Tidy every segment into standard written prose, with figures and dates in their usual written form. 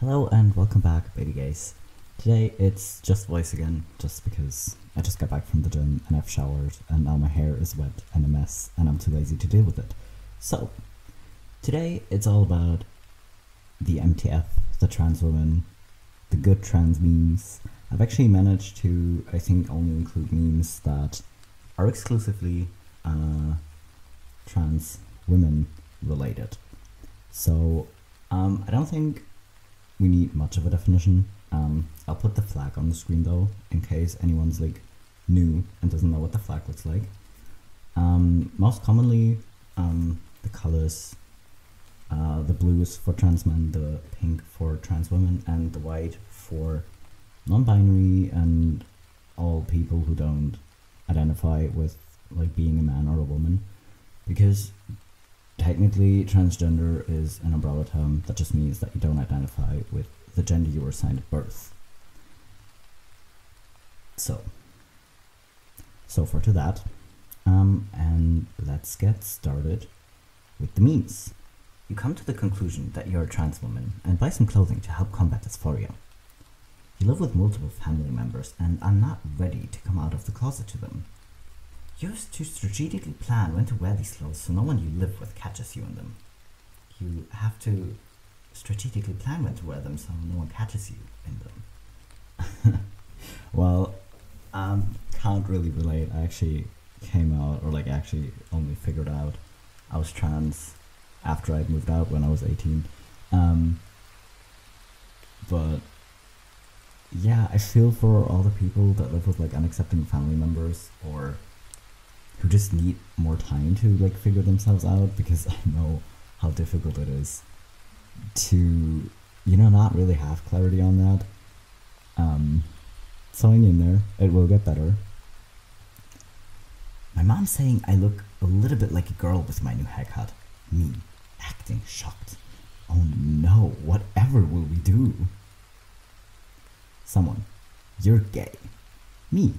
Hello and welcome back, baby gays. Today it's just voice again, just because I just got back from the gym and I've showered and now my hair is wet and a mess and I'm too lazy to deal with it. So, today it's all about the MTF, the trans women, the good trans memes. I've actually managed to, I think, only include memes that are exclusively trans women related. So, I don't think we need much of a definition. I'll put the flag on the screen though, in case anyone's like new and doesn't know what the flag looks like. Most commonly, the colors, the blue is for trans men, the pink for trans women, and the white for non-binary and all people who don't identify with like being a man or a woman, because technically transgender is an umbrella term that just means that you don't identify with the gender you were assigned at birth. So far to that, and let's get started with the memes. You come to the conclusion that you're a trans woman and buy some clothing to help combat dysphoria. You live with multiple family members and are not ready to come out of the closet to them. You have to strategically plan when to wear these clothes so no one you live with catches you in them. You have to strategically plan when to wear them so no one catches you in them. Well, can't really relate. I actually came out, or like actually only figured out I was trans after I'd moved out when I was 18. But yeah, I feel for all the people that live with like unaccepting family members or who just need more time to like figure themselves out, because I know how difficult it is to, not really have clarity on that. So hang in there, it will get better. My mom's saying I look a little bit like a girl with my new haircut. Me, acting shocked. Oh no, whatever will we do? Someone, you're gay. Me,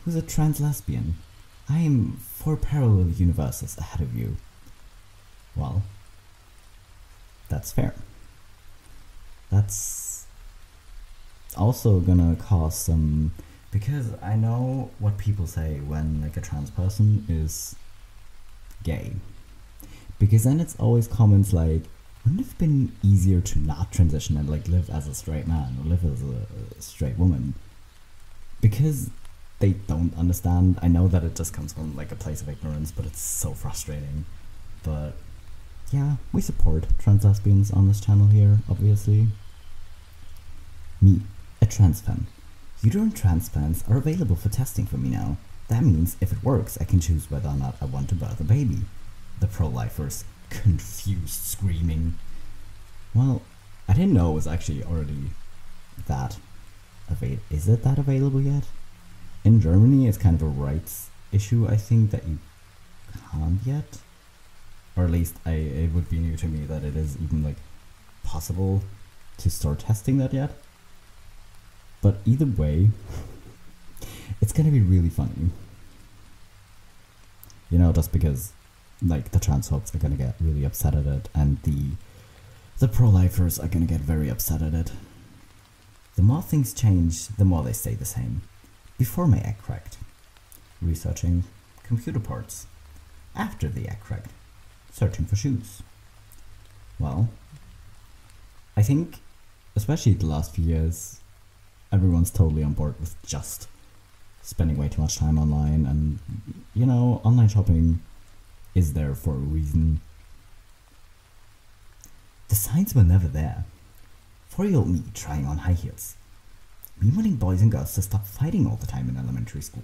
who's a trans lesbian. I am 4 parallel universes ahead of you. Well, that's fair. That's also gonna cause some, because I know what people say when like a trans person is gay. Because then it's always comments like, wouldn't it have been easier to not transition and like live as a straight man or live as a straight woman? Because they don't understand. I know that it just comes from like a place of ignorance, but it's so frustrating. But yeah, we support trans lesbians on this channel here, obviously. Me, a trans femme. Uterine transplants are available for testing for me now. That means if it works, I can choose whether or not I want to birth a baby. The pro-lifers, confused screaming. Well, I didn't know it was actually already that available. Is it that available yet? In Germany, it's kind of a rights issue, I think, that you can't yet. Or at least it would be new to me that it is even like possible to start testing that yet. But either way, it's gonna be really funny. Just because like the transphobes are gonna get really upset at it, and the pro-lifers are gonna get very upset at it. The more things change, the more they stay the same. Before my egg cracked, researching computer parts. After the egg cracked, searching for shoes. Well, I think, especially the last few years, everyone's totally on board with just spending way too much time online, and online shopping is there for a reason. The signs were never there. 4-year-old me trying on high heels. Me wanting boys and girls to stop fighting all the time in elementary school.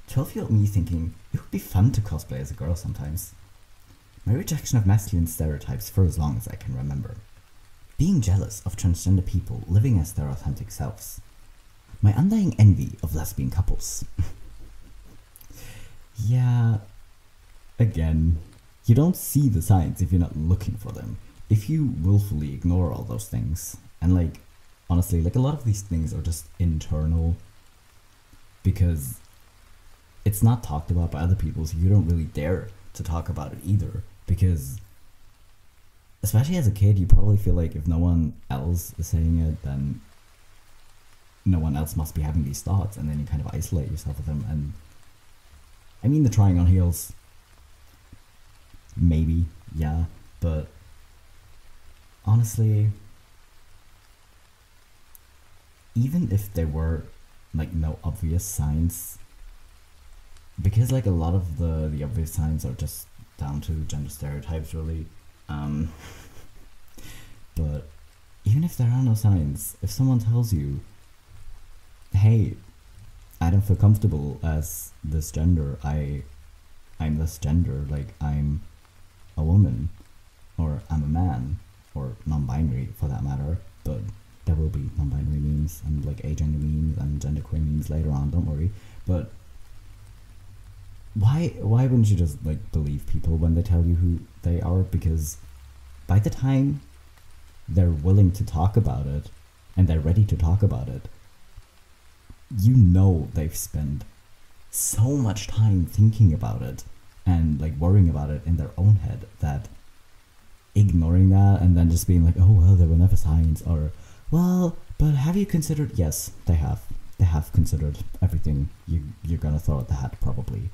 12-year-old me thinking it would be fun to cosplay as a girl sometimes. My rejection of masculine stereotypes for as long as I can remember. Being jealous of transgender people living as their authentic selves. My undying envy of lesbian couples. Yeah, again, you don't see the signs if you're not looking for them. If you willfully ignore all those things, and like, honestly, like a lot of these things are just internal because it's not talked about by other people, so you don't really dare to talk about it either, because especially as a kid, you probably feel like if no one else is saying it, then no one else must be having these thoughts, and then you kind of isolate yourself with them. And I mean, the trying on heels, maybe, yeah, but honestly, even if there were like no obvious signs, because like a lot of the obvious signs are just down to gender stereotypes, really. But even if there are no signs, if someone tells you, hey, I don't feel comfortable as this gender, I'm this gender, like I'm a woman, or I'm a man, or non-binary for that matter, but there will be non-binary memes and like agender memes and genderqueer memes later on, don't worry. But why wouldn't you just like believe people when they tell you who they are? Because by the time they're willing to talk about it and they're ready to talk about it, you know they've spent so much time thinking about it and like worrying about it in their own head, that ignoring that and then just being like, oh well, there were never signs, or well, but have you considered? Yes, they have considered everything you're gonna throw at the hat, probably.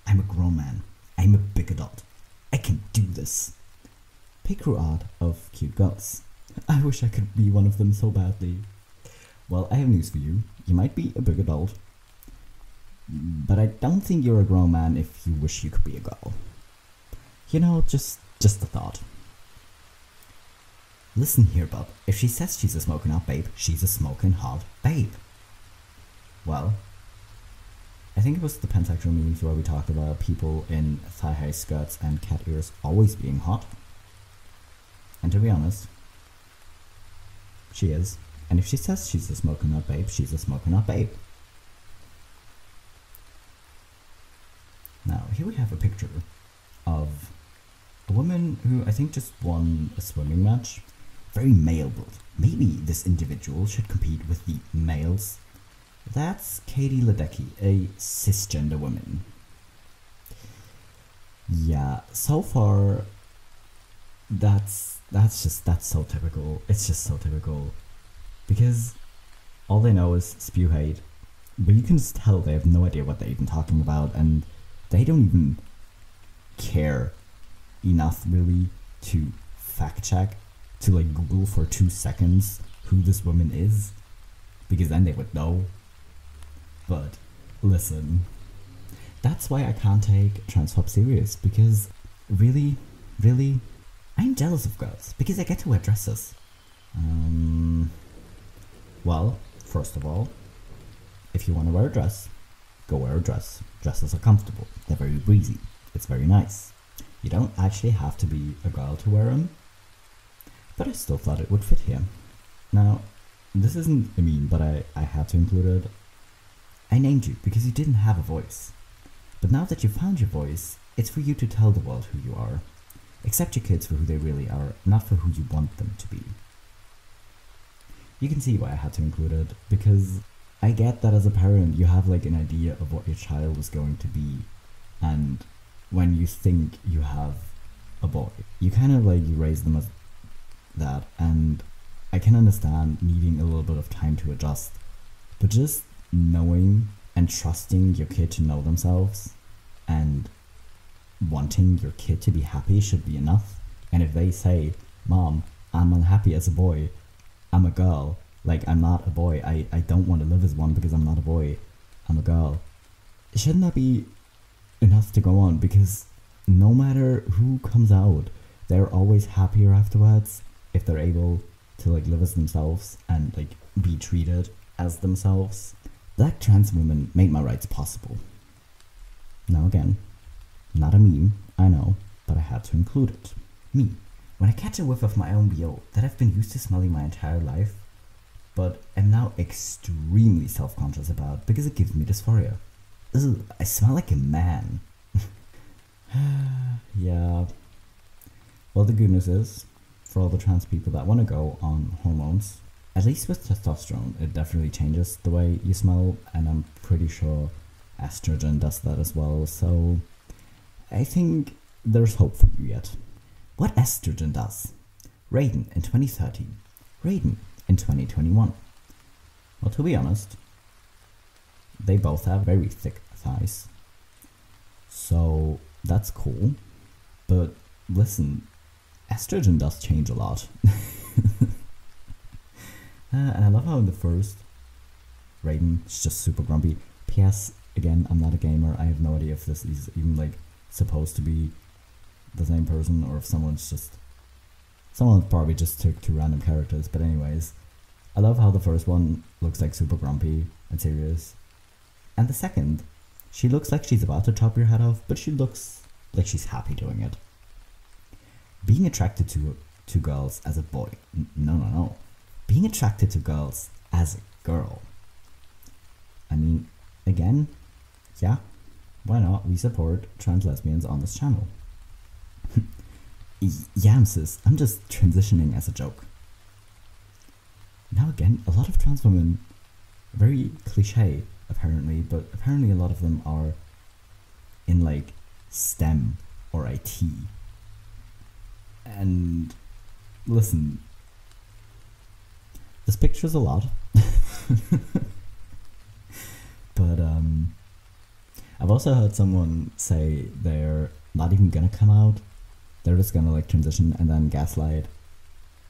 I'm a grown man, I'm a big adult, I can do this. Picture art of cute girls. I wish I could be one of them so badly. Well, I have news for you. You might be a big adult, but I don't think you're a grown man if you wish you could be a girl. You know, just a thought. Listen here, bub. If she says she's a smoking hot babe, she's a smoking hot babe. Well, I think it was the pansexual memes where we talked about people in thigh-high skirts and cat ears always being hot. And to be honest, she is. And if she says she's a smoking hot babe, she's a smoking hot babe. Now, here we have a picture of a woman who I think just won a swimming match. Very male built. Maybe this individual should compete with the males. That's Katie Ledecky, a cisgender woman. Yeah, so far, that's so typical. It's just so typical. Because all they know is spew hate, but you can just tell they have no idea what they're even talking about, and they don't even care enough really to fact check, to like Google for 2 seconds who this woman is, because then they would know. But listen, that's why I can't take transphob serious, because really, I'm jealous of girls because I get to wear dresses. Well, first of all, if you want to wear a dress, go wear a dress. Dresses are comfortable, they're very breezy, it's very nice. You don't actually have to be a girl to wear them, but I still thought it would fit here. Now, this isn't a meme, but I had to include it. I named you because you didn't have a voice. But now that you found your voice, it's for you to tell the world who you are. Accept your kids for who they really are, not for who you want them to be. You can see why I had to include it, because I get that as a parent you have like an idea of what your child is going to be, and when you think you have a boy, you kind of like you raise them as that, and I can understand needing a little bit of time to adjust, but just knowing and trusting your kid to know themselves and wanting your kid to be happy should be enough. And if they say, Mom, I'm unhappy as a boy, I'm a girl, like I'm not a boy, I don't want to live as one because I'm not a boy, I'm a girl, shouldn't that be enough to go on? Because no matter who comes out, they're always happier afterwards if they're able to like live as themselves and like be treated as themselves. Black trans women made my rights possible. Now again, not a meme, I know, but I had to include it. Me. When I catch a whiff of my own BO that I've been used to smelling my entire life, but am now extremely self-conscious about because it gives me dysphoria. Ugh, I smell like a man. Yeah. Well, the good news is, for all the trans people that want to go on hormones, at least with testosterone, it definitely changes the way you smell, and I'm pretty sure estrogen does that as well, so I think there's hope for you yet. What estrogen does. Raiden in 2013. Raiden in 2021. Well, to be honest, they both have very thick thighs. So that's cool. But listen, estrogen does change a lot. And I love how in the first, Raiden is just super grumpy. P.S. Again, I'm not a gamer. I have no idea if this is even like supposed to be the same person or if someone probably just took two random characters. But anyways, I love how the first one looks like super grumpy and serious. And the second, she looks like she's about to chop your head off, but she looks like she's happy doing it. Being attracted to girls as a boy. No. Being attracted to girls as a girl. I mean, again, yeah, why not? We support trans lesbians on this channel. Yeah, sis, I'm just transitioning as a joke. Now again, a lot of trans women, very cliche apparently, but apparently a lot of them are in like STEM or IT. And listen, this picture's a lot. But I've also heard someone say they're not even gonna come out. They're just gonna like transition and then gaslight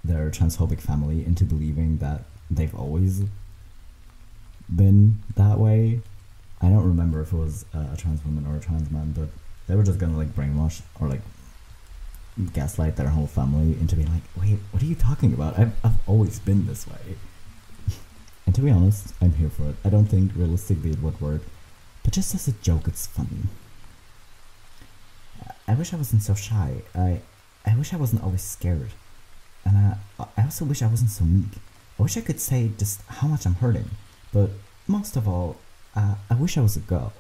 their transphobic family into believing that they've always been that way. I don't remember if it was a trans woman or a trans man, but they were just gonna like brainwash or like gaslight their whole family into being like, wait, what are you talking about? I've always been this way. And to be honest, I'm here for it. I don't think realistically it would work, but just as a joke, it's funny. I wish I wasn't so shy. I wish I wasn't always scared. And I also wish I wasn't so meek. I wish I could say just how much I'm hurting, but most of all, I wish I was a girl.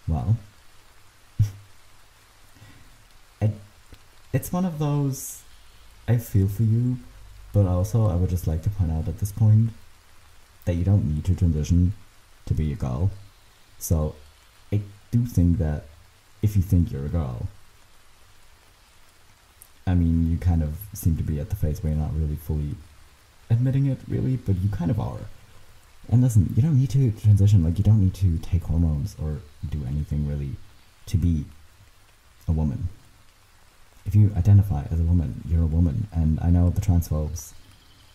Well, it's one of those, I feel for you, but also I would just like to point out at this point that you don't need to transition to be a girl. So I do think that if you think you're a girl, I mean, you kind of seem to be at the phase where you're not really fully admitting it, really, but you kind of are. And listen, you don't need to transition, like you don't need to take hormones or do anything really to be a woman. If you identify as a woman, you're a woman, and I know the transphobes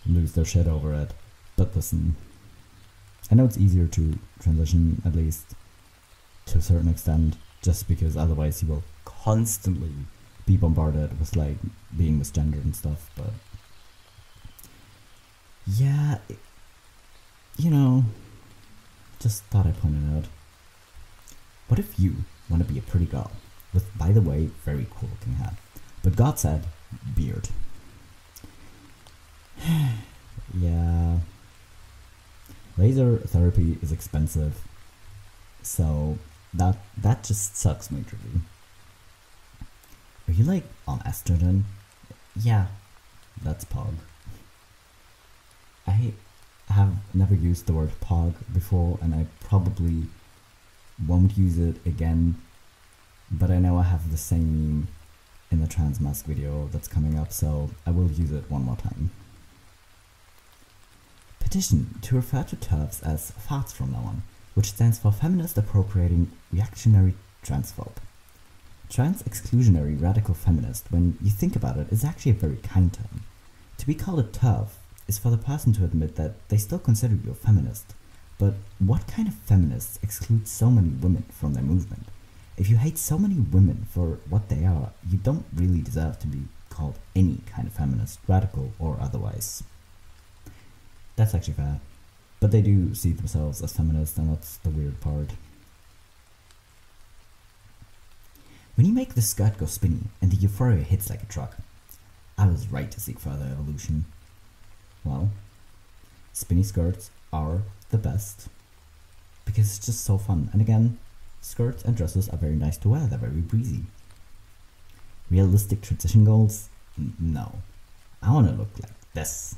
lose their shit over it, but listen, I know it's easier to transition, at least to a certain extent, just because otherwise you will constantly be bombarded with like being misgendered and stuff, but yeah, you know, just thought I'd point it out. What if you want to be a pretty girl with, by the way, very cool looking hair, but God said beard? Yeah, laser therapy is expensive, so that just sucks majorly. Are you like on estrogen? Yeah, that's POG. I have never used the word POG before, and I probably won't use it again, but I know I have the same meme in the trans mask video that's coming up, so I will use it one more time. Petition to refer to TERFs as farts from now on, which stands for Feminist Appropriating Reactionary Transphobe. Trans exclusionary radical feminist, when you think about it, is actually a very kind term. To be called a TERF is for the person to admit that they still consider you a feminist. But what kind of feminists exclude so many women from their movement? If you hate so many women for what they are, you don't really deserve to be called any kind of feminist, radical or otherwise. That's actually fair. But they do see themselves as feminists, and that's the weird part. When you make the skirt go spinny and the euphoria hits like a truck, I was right to seek further evolution. Well, spinny skirts are the best because it's just so fun. And again, skirts and dresses are very nice to wear, they're very breezy. Realistic transition goals? No. I want to look like this.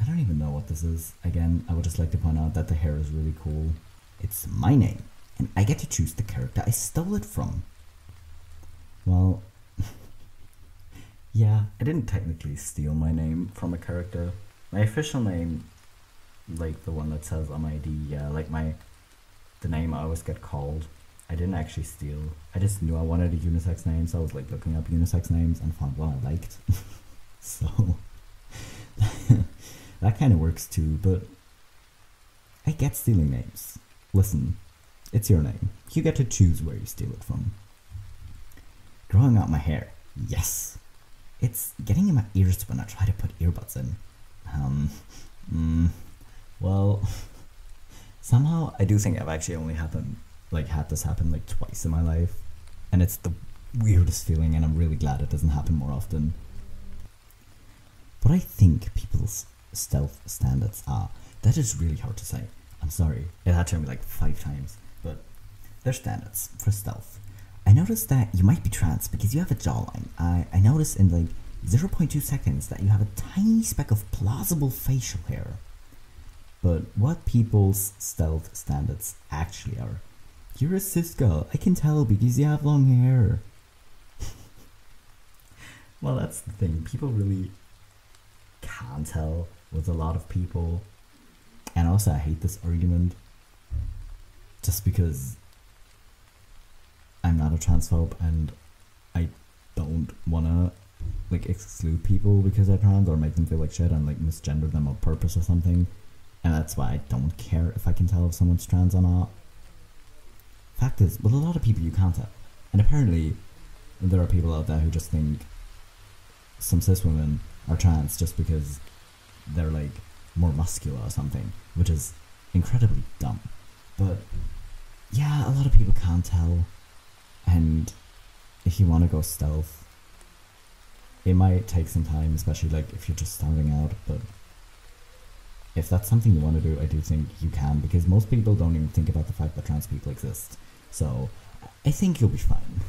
I don't even know what this is. Again, I would just like to point out that the hair is really cool. It's my name, and I get to choose the character I stole it from. Well, Yeah, I didn't technically steal my name from a character. My official name, like the one that says on my ID, yeah, like the name I always get called, I didn't actually steal. I just knew I wanted a unisex name, so I was like looking up unisex names and found one I liked. So that kind of works too, but I get stealing names. Listen, it's your name. You get to choose where you steal it from. Growing out my hair, yes. It's getting in my ears when I try to put earbuds in. Well, somehow I do think I've actually only had this happen like twice in my life, and it's the weirdest feeling, and I'm really glad it doesn't happen more often. What I think people's stealth standards are, that is really hard to say. I'm sorry, it had to me like 5 times, but their standards for stealth. I noticed that you might be trans because you have a jawline. I noticed in like 0.2 seconds that you have a tiny speck of plausible facial hair. But what people's stealth standards actually are. You're a cis girl, I can tell because you have long hair. Well, that's the thing, people really can't tell with a lot of people. And also I hate this argument just because I'm not a transphobe and I don't wanna like exclude people because they're trans or make them feel like shit and like misgender them on purpose or something. And that's why I don't care if I can tell if someone's trans or not. Fact is, with a lot of people you can't tell. And apparently there are people out there who just think some cis women are trans just because they're like more muscular or something, which is incredibly dumb. But yeah, a lot of people can't tell, and if you want to go stealth, it might take some time, especially like if you're just starting out, but if that's something you want to do, I do think you can, because most people don't even think about the fact that trans people exist, so I think you'll be fine.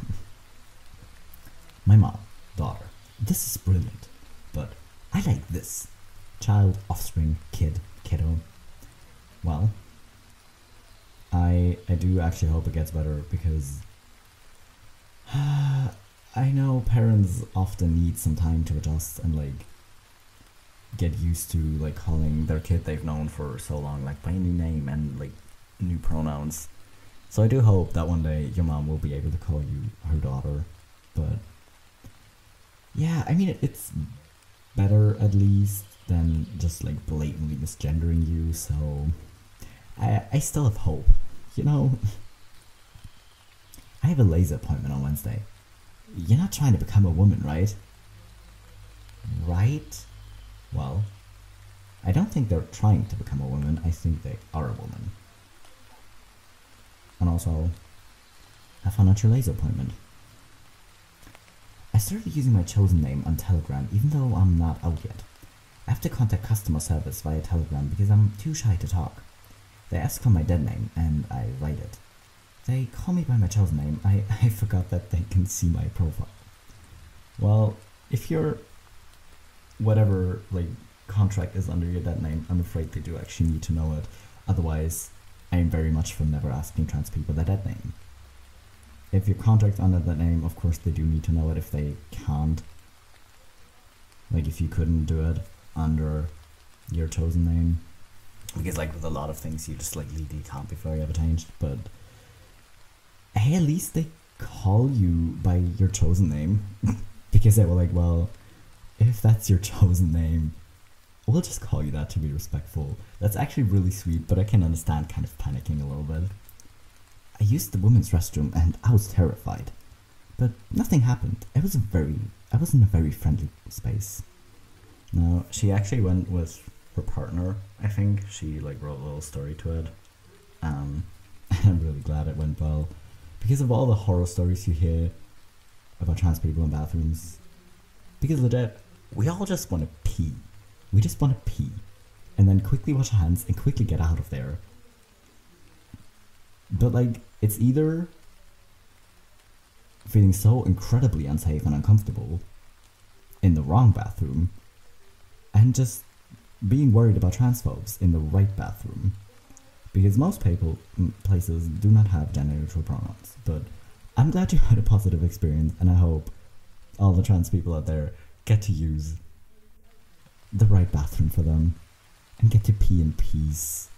My mom, daughter, this is brilliant, but I like this. Child, offspring, kid, kiddo. Well, I do actually hope it gets better because I know parents often need some time to adjust and like get used to like calling their kid they've known for so long like by a new name and like new pronouns. So I do hope that one day your mom will be able to call you her daughter. But yeah, I mean it's better at least than just like blatantly misgendering you, so I still have hope, you know. I have a laser appointment on Wednesday. You're not trying to become a woman, right? Right? Well, I don't think they're trying to become a woman, I think they are a woman. And also, have fun at your laser appointment. I started using my chosen name on Telegram even though I'm not out yet. I have to contact customer service via Telegram because I'm too shy to talk. They ask for my dead name and I write it. They call me by my chosen name. I forgot that they can see my profile. Well, if your whatever like contract is under your dead name, I'm afraid they do actually need to know it. Otherwise, I am very much for never asking trans people their dead name. If your contract's under that name, of course they do need to know it if they can't. Like if you couldn't do it under your chosen name. Because like with a lot of things you just like legally can't before you ever changed. But hey, at least they call you by your chosen name. Because they were like, well, if that's your chosen name, we'll just call you that to be respectful. That's actually really sweet, but I can understand kind of panicking a little bit. I used the women's restroom and I was terrified. But nothing happened. I was in a very friendly space. No, she actually went with her partner, I think. She like wrote a little story to it. And I'm really glad it went well. Because of all the horror stories you hear about trans people in bathrooms. Because legit, we all just want to pee. We just want to pee. And then quickly wash our hands and quickly get out of there. But like, it's either feeling so incredibly unsafe and uncomfortable in the wrong bathroom and just being worried about transphobes in the right bathroom. Because most places do not have gender neutral pronouns. But I'm glad you had a positive experience, and I hope all the trans people out there get to use the right bathroom for them and get to pee in peace.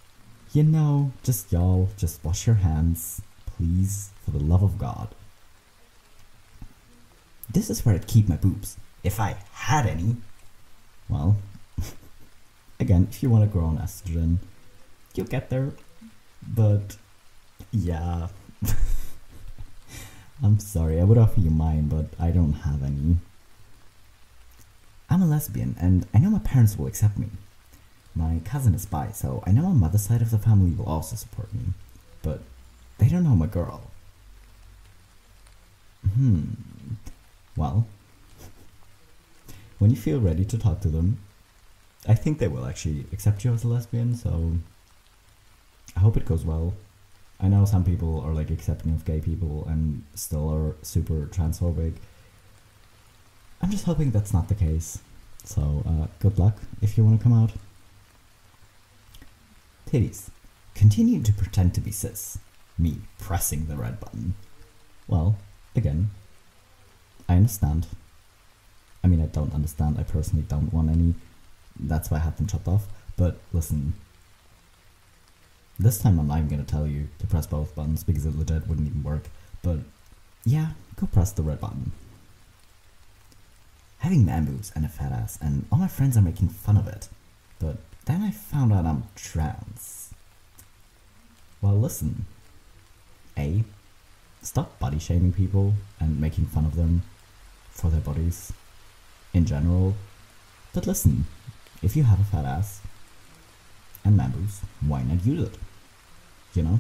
You know, y'all, just wash your hands, please, for the love of God. This is where I'd keep my boobs, if I had any. Well, again, if you want to grow on estrogen, you'll get there, but yeah. I'm sorry, I would offer you mine, but I don't have any. I'm a lesbian, and I know my parents will accept me. My cousin is bi, so I know my mother's side of the family will also support me, but they don't know I'm a girl. Well, when you feel ready to talk to them, I think they will actually accept you as a lesbian, so I hope it goes well. I know some people are like accepting of gay people and still are super transphobic. I'm just hoping that's not the case. So, good luck if you want to come out. Titties. Continue to pretend to be cis. Me pressing the red button. Well, again, I understand. I mean, I don't understand. I personally don't want any. That's why I had them chopped off. But listen, this time I'm not even going to tell you to press both buttons because it legit wouldn't even work. But yeah, go press the red button. Having man boobs and a fat ass, and all my friends are making fun of it. But then I found out I'm trans. Well, listen. A, stop body shaming people and making fun of them for their bodies in general. But listen, if you have a fat ass and man boobs, why not use it? You know?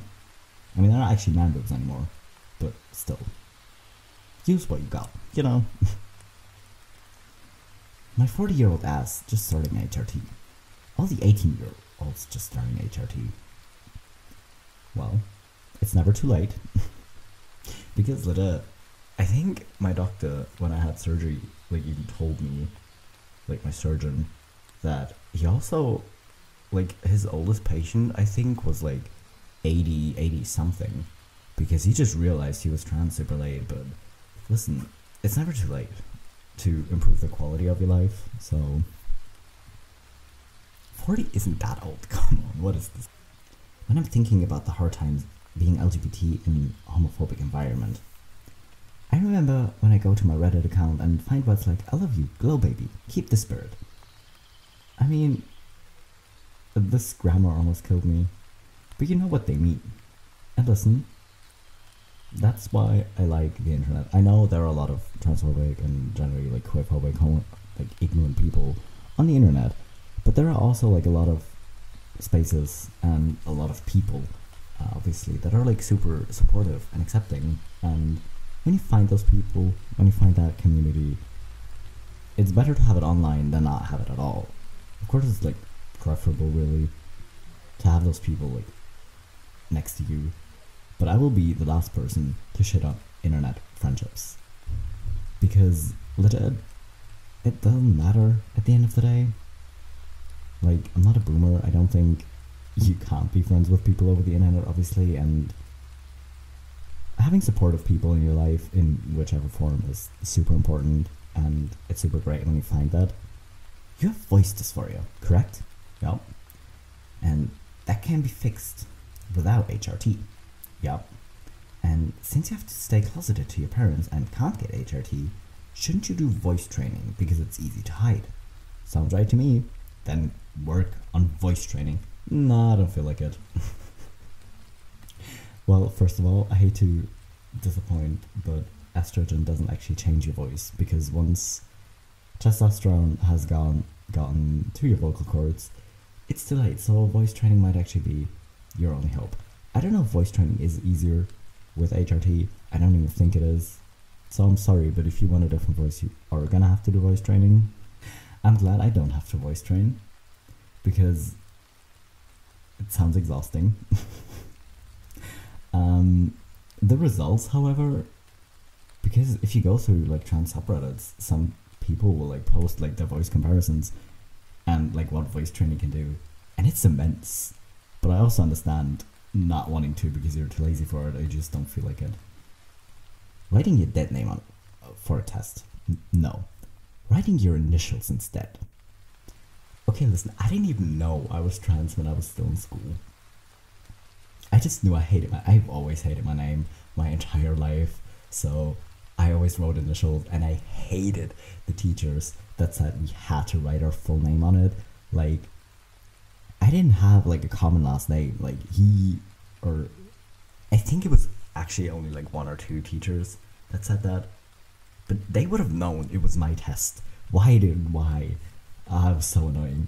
I mean, they're not actually man boobs anymore, but still. Use what you got, you know? My 40-year-old ass just starting HRT. All the 18-year-olds just starting HRT. Well, it's never too late. Because I think my doctor, when I had surgery, like even told me, like my surgeon, that he also, like his oldest patient, I think was like 80 something. Because he just realized he was trans super late, but listen, it's never too late to improve the quality of your life, so 40 isn't that old, come on, what is this? When I'm thinking about the hard times being LGBT in a homophobic environment, I remember when I go to my Reddit account and find words like, I love you, glow baby, keep the spirit. I mean, this grammar almost killed me, but you know what they mean. And listen, that's why I like the internet. I know there are a lot of transphobic and generally like queerphobic, like ignorant people on the internet, but there are also like a lot of spaces and a lot of people, obviously, that are like super supportive and accepting. And when you find those people, when you find that community, it's better to have it online than not have it at all. Of course, it's like preferable really to have those people like next to you. But I will be the last person to shit on internet friendships. Because legit, it doesn't matter at the end of the day. Like, I'm not a boomer. I don't think you can't be friends with people over the internet, obviously, and having supportive people in your life in whichever form is super important, and it's super great when you find that. You have voice dysphoria, correct? Yep. And that can be fixed without HRT. Yep. And since you have to stay closeted to your parents and can't get HRT, shouldn't you do voice training because it's easy to hide? Sounds right to me. Then work on voice training. Nah, I don't feel like it. Well, first of all, I hate to disappoint, but estrogen doesn't actually change your voice, because once testosterone has gotten to your vocal cords, it's too late, so voice training might actually be your only hope. I don't know if voice training is easier with HRT. I don't even think it is. So I'm sorry, but if you want a different voice, you are gonna have to do voice training. I'm glad I don't have to voice train, because it sounds exhausting. The results, however, because if you go through like trans subreddits, some people will like post like their voice comparisons and like what voice training can do, and it's immense. But I also understand not wanting to because you're too lazy for it, or you just don't feel like it. Writing your dead name on for a test, no. writing your initials instead. Okay, listen, I didn't even know I was trans when I was still in school. I just knew I've always hated my name my entire life, so I always wrote initials, and I hated the teachers that said we had to write our full name on it. Like, I didn't have like a common last name. Like, I think it was actually only like 1 or 2 teachers that said that, but they would have known it was my test. Why? It was so annoying.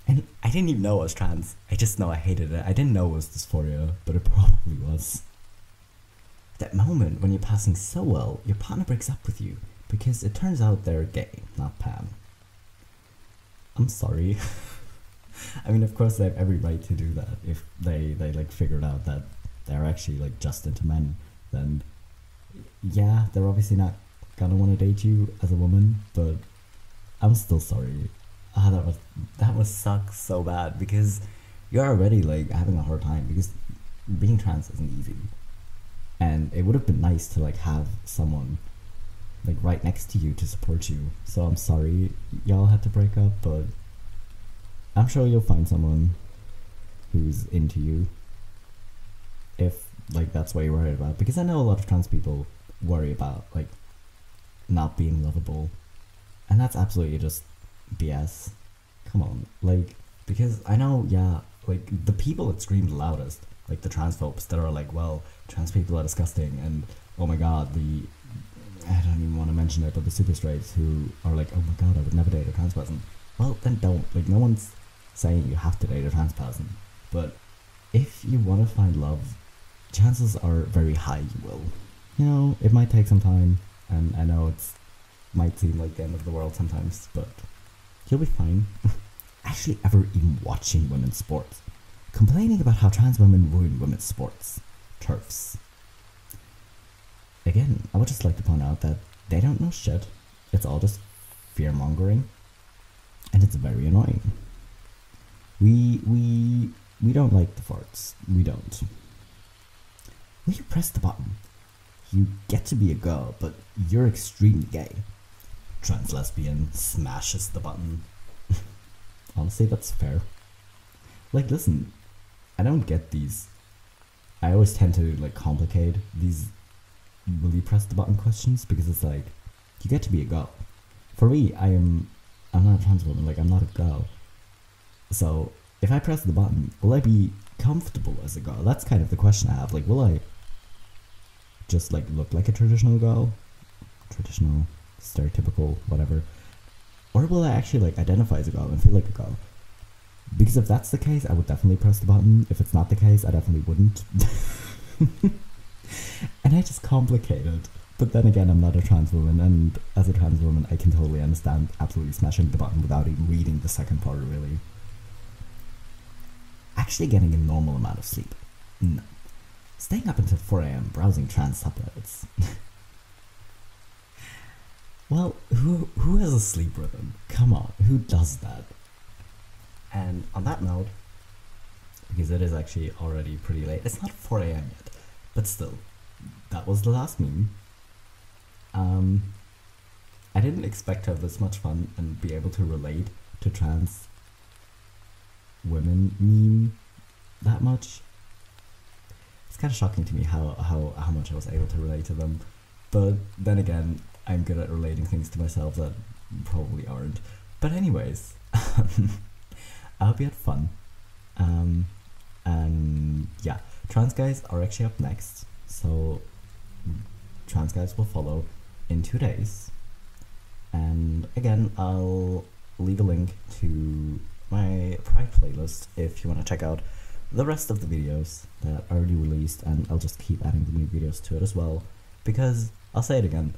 And I didn't even know I was trans. I just know I hated it. I didn't know it was dysphoria, but it probably was. That moment when you're passing so well, your partner breaks up with you because it turns out they're gay, not pan. I'm sorry. I mean, of course they have every right to do that. If they like figured out that they're actually like just into men, then yeah, they're obviously not gonna want to date you as a woman, but I'm still sorry. That must suck so bad, because you're already like having a hard time, because being trans isn't easy. And it would have been nice to like have someone like right next to you to support you. So I'm sorry y'all had to break up, but I'm sure you'll find someone who's into you, if like that's what you're worried about. Because I know a lot of trans people worry about like not being lovable, and that's absolutely just BS. Come on, like, because I know, yeah, like the people that scream the loudest, like the transphobes that are like, well, trans people are disgusting, and oh my god, I don't even want to mention it, but the super straights who are like, oh my god, I would never date a trans person. Well, then don't. Like, no one's saying you have to date a trans person, but if you want to find love, chances are very high you will. You know, it might take some time, and I know it's might seem like the end of the world sometimes, but you'll be fine. Actually, ever even watching women's sports, complaining about how trans women ruin women's sports, turfs. Again, I would just like to point out that they don't know shit. It's all just fear-mongering, and it's very annoying. We don't like the farts. We don't. Will you press the button? You get to be a girl, but you're extremely gay. Trans lesbian smashes the button. Honestly, that's fair. Like, listen, I don't get these. I always tend to like complicate these will you press the button questions, because it's like, you get to be a girl. For me, I'm not a trans woman, like I'm not a girl. So if I press the button, will I be comfortable as a girl? That's kind of the question I have. Like, will I just like look like a traditional girl? Traditional, stereotypical, whatever. Or will I actually like identify as a girl and feel like a girl? Because if that's the case, I would definitely press the button. If it's not the case, I definitely wouldn't. And I just complicate it. But then again, I'm not a trans woman, and as a trans woman, I can totally understand absolutely smashing the button without even reading the second part, really. Actually getting a normal amount of sleep. No. Staying up until 4 AM browsing trans subreddits. Well, who has a sleep rhythm? Come on, who does that? And on that note, because it is actually already pretty late, it's not 4 AM yet, but still, that was the last meme. I didn't expect to have this much fun and be able to relate to trans women meme that much. It's kind of shocking to me how much I was able to relate to them, but then again, I'm good at relating things to myself that probably aren't. But anyways, I hope you had fun. And yeah, trans guys are actually up next, so trans guys will follow in 2 days. And again, I'll leave a link to my Pride playlist if you want to check out the rest of the videos that are already released, and I'll just keep adding the new videos to it as well, because I'll say it again,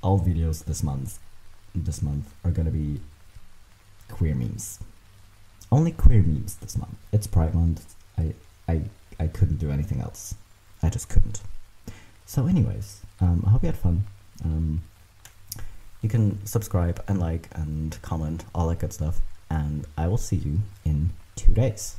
all videos this month are gonna be queer memes. Only queer memes this month. It's Pride Month. I couldn't do anything else. I just couldn't. So anyways, I hope you had fun. You can subscribe and like and comment, all that good stuff, and I will see you in 2 days.